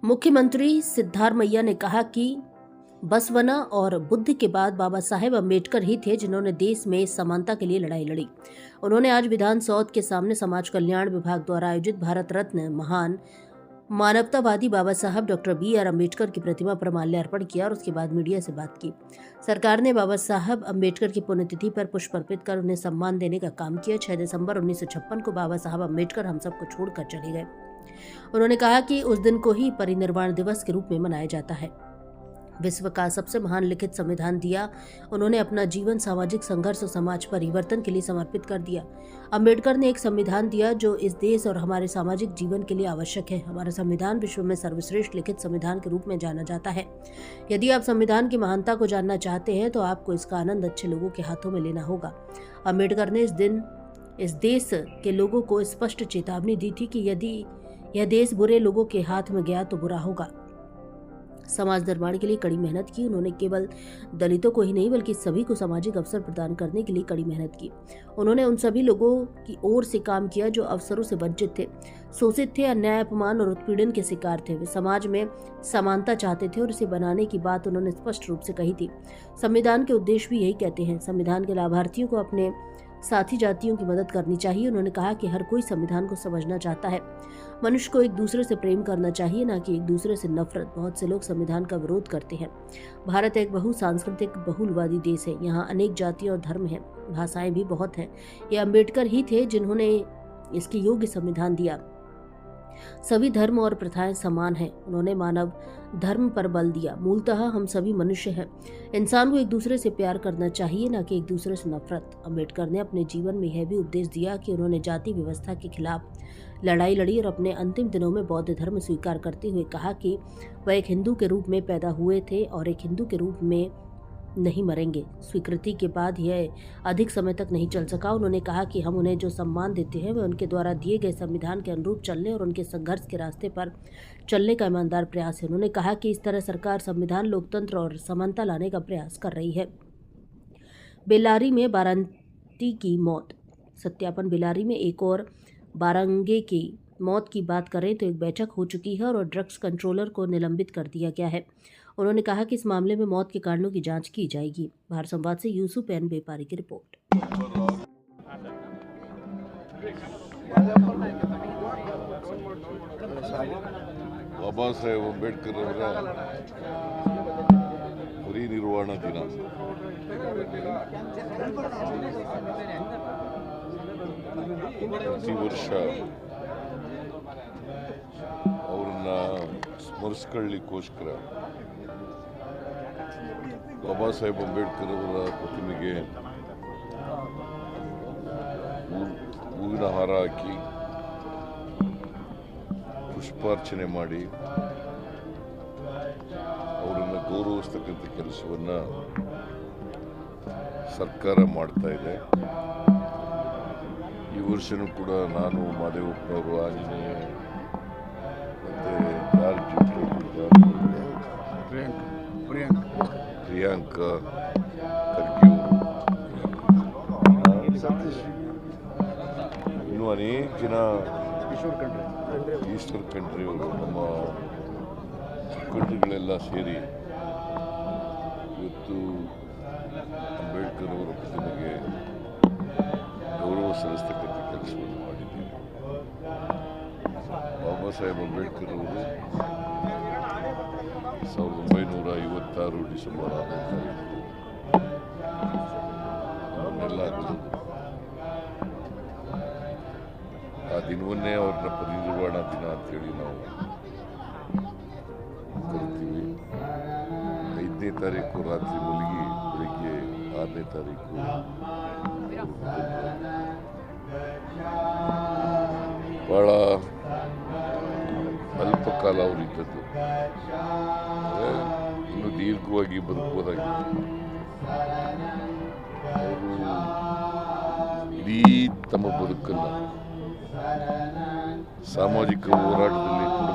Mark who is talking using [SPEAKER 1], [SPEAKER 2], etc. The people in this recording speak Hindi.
[SPEAKER 1] मुख्यमंत्री सिद्धारमैया ने कहा कि बसवना और बुद्ध के बाद बाबा साहेब अम्बेडकर ही थे जिन्होंने देश में समानता के लिए लड़ाई लड़ी। उन्होंने आज विधान सौध के सामने समाज कल्याण विभाग द्वारा आयोजित भारत रत्न महान मानवतावादी बाबा साहब डॉक्टर B.R. अम्बेडकर की प्रतिमा पर माल्यार्पण किया और उसके बाद मीडिया से बात की। सरकार ने बाबा साहब अम्बेडकर की पुण्यतिथि पर पुष्प अर्पित कर उन्हें सम्मान देने का काम किया। 6 दिसंबर 1956 को बाबा साहब अम्बेडकर हम सबको छोड़कर चले गए। उन्होंने कहा कि उस दिन को ही परिनिर्वाण दिवस के रूप में मनाया जाता है। विश्व का सबसे महान लिखित संविधान दिया। उन्होंने अपना जीवन सामाजिक संघर्ष और समाज परिवर्तन के लिए समर्पित कर दिया। अम्बेडकर ने एक संविधान दिया जो इस देश और हमारे सामाजिक जीवन के लिए आवश्यक है। हमारा संविधान विश्व में सर्वश्रेष्ठ लिखित संविधान के रूप में जाना जाता है। यदि आप संविधान की महानता को जानना चाहते हैं तो आपको इसका आनंद अच्छे लोगों के हाथों में लेना होगा। अम्बेडकर ने इस दिन इस देश के लोगों को स्पष्ट चेतावनी दी थी कि यदि यह देश बुरे लोगों के हाथ में गया तो बुरा होगा। समाज निर्माण के लिए कड़ी मेहनत की। उन्होंने केवल दलितों को ही नहीं बल्कि सभी को सामाजिक अवसर प्रदान करने के लिए कड़ी मेहनत की। उन्होंने उन सभी लोगों की ओर से काम किया जो अवसरों से वंचित थे, शोषित थे, अन्याय, अपमान और उत्पीड़न के शिकार थे। वे समाज में समानता चाहते थे और इसे बनाने की बात उन्होंने स्पष्ट रूप से कही थी। संविधान के उद्देश्य भी यही कहते हैं। संविधान के लाभार्थियों को अपने साथी जातियों की मदद करनी चाहिए। उन्होंने कहा कि हर कोई संविधान को समझना चाहता है। मनुष्य को एक दूसरे से प्रेम करना चाहिए, ना कि एक दूसरे से नफरत। बहुत से लोग संविधान का विरोध करते हैं। भारत एक बहुसांस्कृतिक बहुलवादी देश है। यहाँ अनेक जातियां और धर्म हैं, भाषाएं भी बहुत हैं। ये अम्बेडकर ही थे जिन्होंने इसके योग्य संविधान दिया। सभी धर्म और प्रथाएं समान हैं। उन्होंने मानव धर्म पर बल दिया। मूलतः हम सभी मनुष्य हैं। इंसान को एक दूसरे से प्यार करना चाहिए, ना कि एक दूसरे से नफरत। अम्बेडकर ने अपने जीवन में यह भी उपदेश दिया कि उन्होंने जाति व्यवस्था के खिलाफ लड़ाई लड़ी और अपने अंतिम दिनों में बौद्ध धर्म स्वीकार करते हुए कहा कि वह एक हिंदू के रूप में पैदा हुए थे और एक हिंदू के रूप में नहीं मरेंगे। स्वीकृति के बाद यह अधिक समय तक नहीं चल सका। उन्होंने कहा कि हम उन्हें जो सम्मान देते हैं वह उनके द्वारा दिए गए संविधान के अनुरूप चलने और उनके संघर्ष के रास्ते पर चलने का ईमानदार प्रयास है। उन्होंने कहा कि इस तरह सरकार संविधान, लोकतंत्र और समानता लाने का प्रयास कर रही है। बेल्लारी में बारांती की मौत। सत्यापन। बेल्लारी में एक और बारंगे की मौत की बात करें तो एक बैठक हो चुकी है और ड्रग्स कंट्रोलर को निलंबित कर दिया गया है। उन्होंने कहा कि इस मामले में मौत के कारणों की जांच की जाएगी। भारत संवाद से यूसुफ एन बेपारी की रिपोर्ट।
[SPEAKER 2] बाबा साहेब अंबेडकर परिनिर्वाण दिन ಪ್ರತಿ ವರ್ಷ ಅವ್ರನ್ನ ಸ್ಮರಿಸ್ಕೊಳ್ಳಿಕ್ಕೋಸ್ಕರ ಬಾಬಾ ಸಾಹೇಬ್ ಅಂಬೇಡ್ಕರ್ ಅವರ ಪ್ರತಿಮೆಗೆ ಹೂವಿನ ಹಾರ ಹಾಕಿ ಪುಷ್ಪಾರ್ಚನೆ ಮಾಡಿ ಅವರನ್ನು ಗೌರವಿಸ್ತಕ್ಕಂಥ ಕೆಲಸವನ್ನು ಸರ್ಕಾರ ಮಾಡ್ತಾ ಇದೆ। ಈ ವರ್ಷನೂ ಕೂಡ ನಾನು, ಮಾದೇವಪ್ಪನವರು, ಆಂಜನೇಯ ಮತ್ತು ಪ್ರಿಯಾಂಕ ಖರ್ಗೆ ಇನ್ನೂ ಅನೇಕ ಜನ ಈಶ್ವರ್ ಖಂಡ್ರೆಯವರು, ನಮ್ಮ ಮುಖಂಡರುಗಳೆಲ್ಲ ಸೇರಿ ಇವತ್ತು ಅಂಬೇಡ್ಕರ್ ಅವರ ಪ್ರತಿಮೆಗೆ ಗೌರವ ಸಲ್ಲಿಸ್ತಕ್ಕಂಥ ಕೆಲಸವನ್ನು ಮಾಡಿದ್ದೀವಿ। ಬಾಬಾ ಸಾಹೇಬ್ ಅಂಬೇಡ್ಕರ್ ಅವರು 1956 ಡಿಸೆಂಬರ್ 6ನೇ ತಾರೀಕು ನಮ್ಮನ್ನೆಲ್ಲ ಆ ದಿನವನ್ನೇ ಅವ್ರನ್ನ ಪರಿನಿರ್ವಾಣ ದಿನ ಅಂತೇಳಿ ನಾವು ಕರಿತೀವಿ। 5ನೇ ತಾರೀಕು ರಾತ್ರಿ ಮಲಗಿ ಬೆಳಿಗ್ಗೆ 6ನೇ ತಾರೀಕು ಭಾಳ ಅಲ್ಪ ಕಾಲ ಅವರಿದ್ದದ್ದು, ಇನ್ನೂ ದೀರ್ಘವಾಗಿ ಬದುಕುವುದಾಗಿತ್ತು। ಅವರು ಇಡೀ ತಮ್ಮ ಬದುಕನ್ನು ಸಾಮಾಜಿಕ ಹೋರಾಟದಲ್ಲಿ